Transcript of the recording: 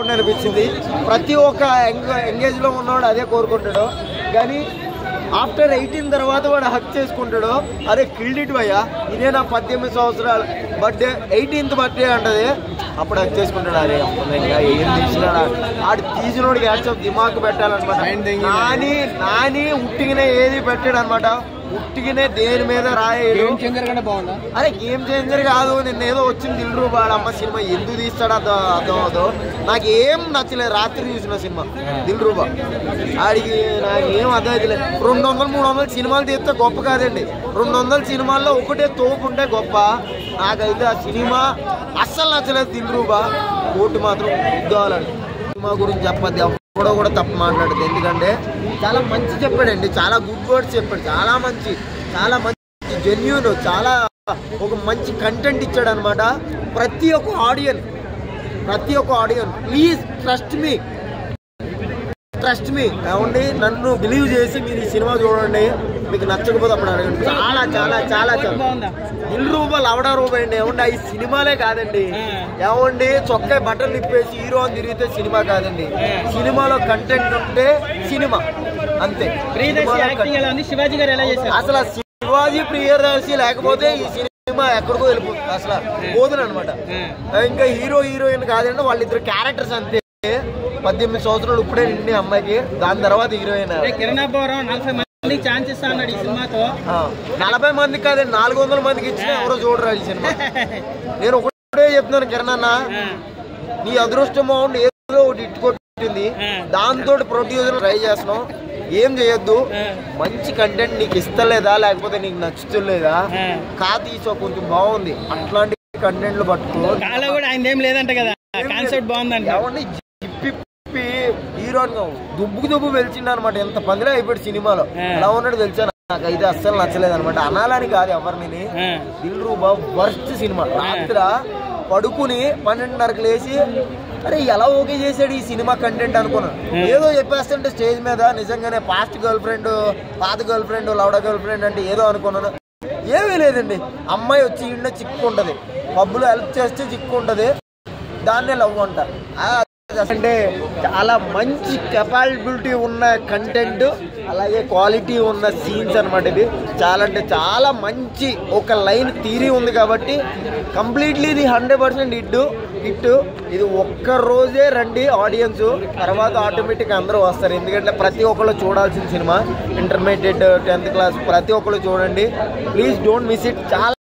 చెప్పండి అనిపించింది. ప్రతి ఒక్క ఎంగేజ్లో ఉన్నవాడు అదే కోరుకుంటాడు. కానీ ఆఫ్టర్ 18 తర్వాత వాడు హక్ చేసుకుంటాడు. అరే కిల్డిట్ భయ్యా, ఇదే నా 18 సంవత్సరాలు బర్త్డే, 18th బర్త్డే అంటది. అప్పుడు హక్ చేసుకుంటాడు. అరే ఇంకా ఏం తీసినాడు ఆడు తీసినోడికి యాక్చువల్ దిమాగ్ పెట్టాలన్నమాట. నాని ఉట్టిగానే ఏది పెట్టాడు అనమాట. ఉట్టిగానే దేని మీద రాయడు. అరే గేమ్ చేంజర్ కాదు. నిన్న ఏదో వచ్చింది దిల్ రూబా అమ్మ సినిమా ఎందుకు తీస్తాడు అర్థం అవదు. నాకు ఏం నచ్చలేదు. రాత్రి చూసిన సినిమా దిల్ రూబా ఆడికి నాకు ఏం అర్థం అవుతలేదు. 200-300 సినిమాలు తీస్తే గొప్ప కాదండి. 200 సినిమాల్లో ఒకటే తోపు ఉంటే గొప్ప. నాకైతే ఆ సినిమా అస్సలు నచ్చలేదు. దిల్ రూబా కోర్టు మాత్రం ఉద్యోగాలండి. సినిమా గురించి చెప్పద్దు, ఎవడో కూడా తప్పు మాట్లాడదు. ఎందుకంటే చాలా మంచి చెప్పాడండి, చాలా గుడ్ వర్డ్స్ చెప్పాడు, చాలా మంచి జెన్యూన్, చాలా ఒక మంచి కంటెంట్ ఇచ్చాడు అనమాట. ప్రతి ఒక్క ఆడియన్స్ ప్లీజ్ ట్రస్ట్ మీ ఏమండి, నన్ను బిలీవ్ చేసి మీరు ఈ సినిమా చూడండి. మీకు నచ్చకపోతే అప్పుడు అడగండి. చాలా దిల్ రూబా లవడా రూబా అండి. ఏమండి ఈ సినిమాలే కాదండి. ఏమండి చొక్కా బట్టలు ఇప్పేసి హీరో అని తిరిగితే సినిమా కాదండి. సినిమాలో కంటెంట్ ఉంటే సినిమా అంతే. అసలు శివాజీ ప్రియదర్శి లేకపోతే ఈ సినిమా ఎక్కడికో వెళ్ళిపోతుంది, అసలు పోదును అనమాట. ఇంకా హీరోయిన్ కాదండి, వాళ్ళిద్దరు క్యారెక్టర్స్ అంతే. 18 సంవత్సరాలు ఇప్పుడే నిండి అమ్మాయికి, దాని తర్వాత హీరోయిన్. 40 మందికి కాదండి, 400 మందికి ఇచ్చిన ఎవరో చూడరా ఈ సినిమా. నేను ఒకటే చెప్తున్నాను కిరణ్ అన్న, నీ అదృష్టం బాగుండి ఏదో ఒకటి ఇట్టుకొట్టింది, దాంతో ప్రొడ్యూసర్ ట్రై చేస్తున్నాం. ఏం చేయొద్దు, మంచి కంటెంట్ నీకు ఇస్తలేదా లేకపోతే నీకు నచ్చుతలేదా తీసో కొంచెం బాగుంది అట్లాంటి కంటెంట్లు పట్టుకో. హీరోయిన్ దుబ్బు వెలిచిండు అనమాట. ఎంత పందిలో అయిపోయాడు సినిమాలో. ఎలా ఉన్నాడు తెలిసా నాకు అయితే అస్సలు నచ్చలేదు అనమాట. అనాలని కాదు ఎవరిని. Dil Ruba worst cinema. రాత్ర పడుకుని 12:30కి లేచి అరే ఎలా ఓకే చేశాడు ఈ సినిమా కంటెంట్ అనుకున్నాను. ఏదో చెప్పేస్తుంటే స్టేజ్ మీద నిజంగానే పాత గర్ల్ ఫ్రెండ్ లవడా గర్ల్ ఫ్రెండ్ అంటే ఏదో అనుకున్నాను. ఏమీ లేదండి. అమ్మాయి వచ్చి ఇంట్లో చిక్కుంటది, పబ్బులో హెల్ప్ చేస్తే చిక్కుంటది, దాన్నే లవ్ అంటారు. అంటే చాలా మంచి కెపాబిలిటీ ఉన్న కంటెంట్, అలాగే క్వాలిటీ ఉన్న సీన్స్ అనమాట. ఇది చాలా అంటే చాలా మంచి ఒక లైన్ థియరీ ఉంది కాబట్టి కంప్లీట్లీ ఇది 100% హిట్. ఇది ఒక్క రోజే రండి ఆడియన్స్, తర్వాత ఆటోమేటిక్గా అందరూ వస్తారు. ఎందుకంటే ప్రతి ఒక్కళ్ళు చూడాల్సిన సినిమా. ఇంటర్మీడియట్ 10th క్లాస్ ప్రతి ఒక్కళ్ళు చూడండి. Please don't miss it. చాలా